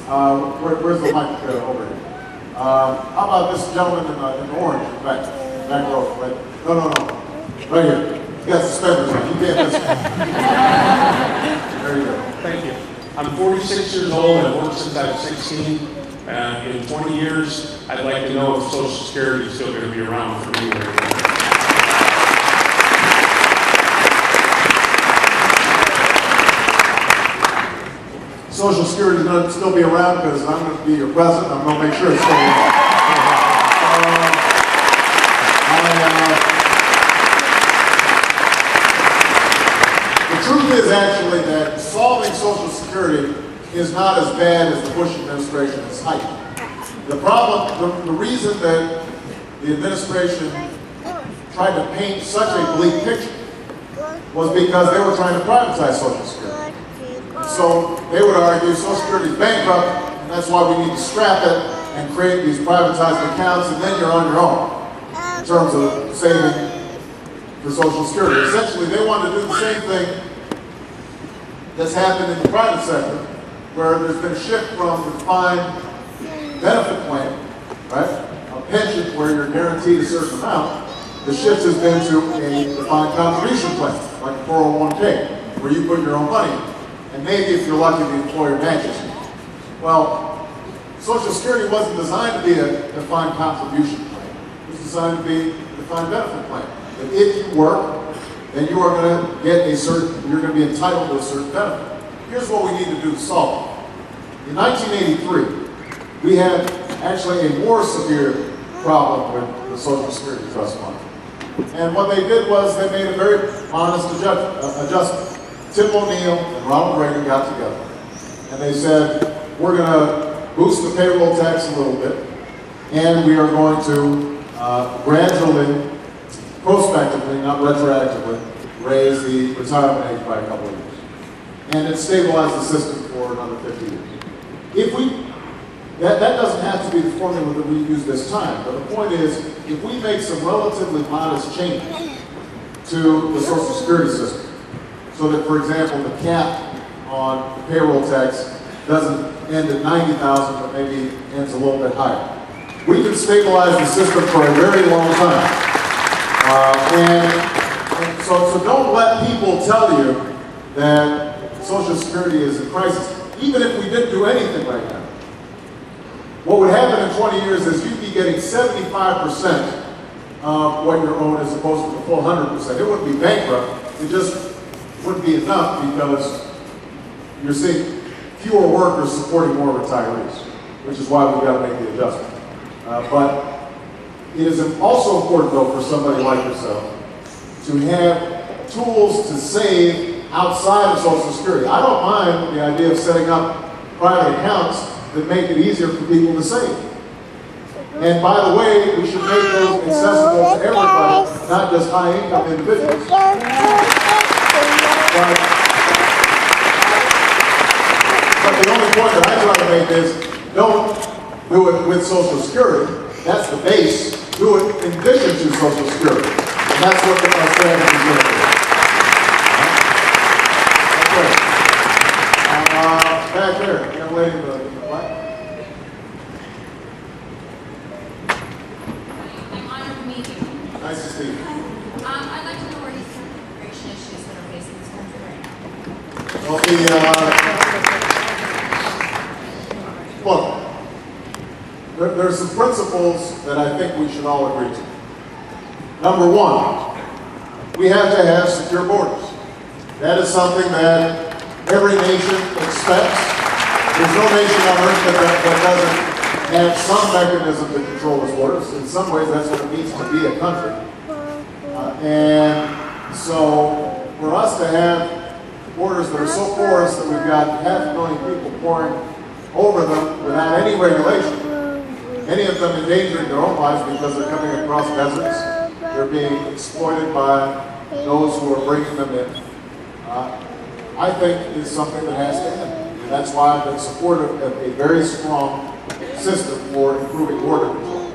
Where's the mic over here? How about this gentleman in orange, back row? Right? No. Right here. He got suspenders on. You can't miss him. There you go. Thank you. I'm 46 years old. I've worked since I was 16. In 20 years, I'd like to know if Social Security is still going to be around for me. Social Security is going to still be around because I'm going to be your president. I'm going to make sure it's still around. The truth is actually that solving Social Security is not as bad as the Bush administration has hyped. The problem, the reason that the administration tried to paint such a bleak picture was because they were trying to privatize Social Security. So they would argue Social Security is bankrupt, and that's why we need to scrap it and create these privatized accounts, and then you're on your own in terms of saving for Social Security. Essentially, they wanted to do the same thing that's happened in the private sector, where there's been a shift from the defined benefit plan, right, a pension where you're guaranteed a certain amount. The shift has been to a defined contribution plan, like a 401k, where you put your own money in. And maybe if you're lucky, the employer matches you. Well, Social Security wasn't designed to be a defined contribution plan. It was designed to be a defined benefit plan. That if you work, then you are going to get you're going to be entitled to a certain benefit. Here's what we need to do to solve it. In 1983, we had actually a more severe problem with the Social Security Trust Fund. And what they did was they made a very honest adjustment. Tim O'Neill and Ronald Reagan got together, and they said, we're going to boost the payroll tax a little bit, and we are going to gradually, prospectively, not retroactively, raise the retirement age by a couple of years. And it stabilized the system for another 50 years. If we, that doesn't have to be the formula that we use this time, but the point is, if we make some relatively modest changes to the Social Security system, so that, for example, the cap on the payroll tax doesn't end at 90,000, but maybe ends a little bit higher. We can stabilize the system for a very long time. And so don't let people tell you that Social Security is in crisis. Even if we didn't do anything right now, what would happen in 20 years is you'd be getting 75% of what you're owed as opposed to the full 100%. It wouldn't be bankrupt. It just wouldn't be enough because you're seeing fewer workers supporting more retirees, which is why we've got to make the adjustment. But it is also important, though, for somebody like yourself to have tools to save outside of Social Security. I don't mind the idea of setting up private accounts that make it easier for people to save. And by the way, we should make those accessible to everybody, not just high-income individuals. But the only point that I try to make is, don't do it with Social Security. That's the base. Do it in addition to Social Security. And that's what our strategy is going to do. Okay. Back there, young lady in the black. I'm honored to meet you. Nice to see you. I'd like to know where you see the immigration issues that are facing this country right now. Well, look, there are some principles that I think we should all agree to. Number one, we have to have secure borders. That is something that every nation expects. There's no nation on earth that doesn't have some mechanism to control its borders. In some ways, that's what it means to be a country. And so, for us to have borders that are so porous that we've got 500,000 people pouring over them without any regulation, many of them endangering their own lives because they're coming across deserts, they're being exploited by those who are bringing them in, I think is something that has to end. And that's why I've been supportive of a very strong system for improving border control.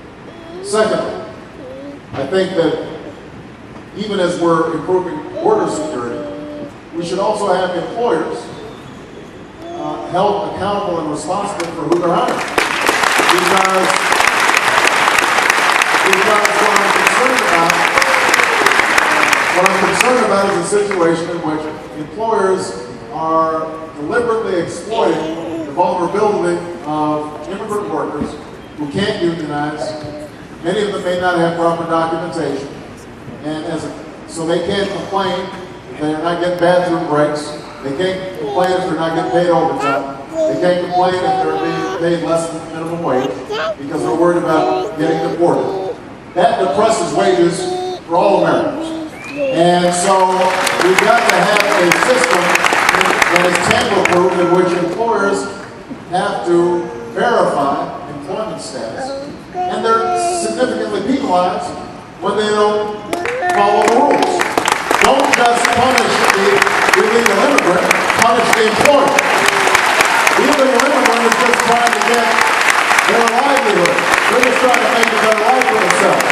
Secondly, I think that even as we're improving border security, we should also have employers held accountable and responsible for who they're hiring. Because what I'm concerned about is a situation in which employers are deliberately exploiting the vulnerability of immigrant workers who can't unionize. Many of them may not have proper documentation, and so they can't complain if they're not getting bathroom breaks. They can't complain if they're not getting paid overtime. They can't complain if they're being paid less than minimum wage because they're worried about getting deported. That depresses wages for all Americans. And so we've got to have a system that is tamper-proof in which employers have to verify employment status, and they're significantly penalized when they don't follow the rules. Don't just punish the illegal immigrant, punish the employer. The illegal immigrant is just trying to get their livelihood. They're just trying to make a better life for themselves.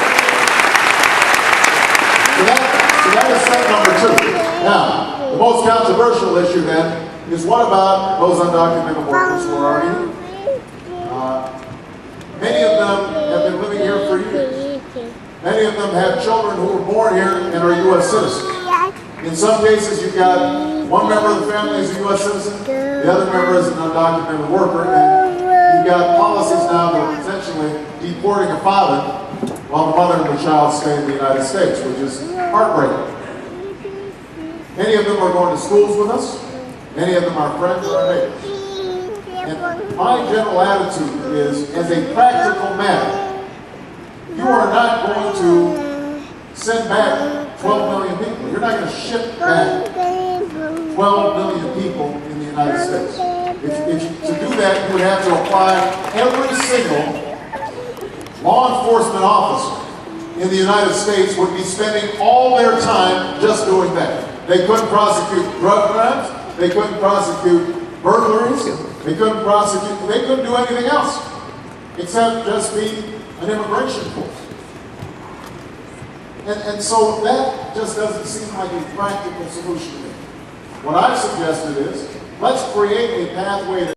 So that is step number 2. Now, the most controversial issue then is what about those undocumented workers who are already here? Many of them have been living here for years. Many of them have children who were born here and are U.S. citizens. In some cases, you've got one member of the family is a U.S. citizen, the other member is an undocumented worker, and you've got policies now that are potentially deporting a father while the mother and the child stay in the United States, which is heartbreaking. Many of them are going to schools with us. Many of them are friends or our neighbors. And my general attitude is, as a practical matter, you are not going to send back 12 million people. You're not going to ship back 12 million people in the United States. To do that, you would have to apply every single law enforcement officer in the United States would be spending all their time just doing that. They couldn't prosecute drug crimes. They couldn't prosecute burglaries. They couldn't do anything else except just be an immigration court. And so that just doesn't seem like a practical solution to me. What I've suggested is, let's create a pathway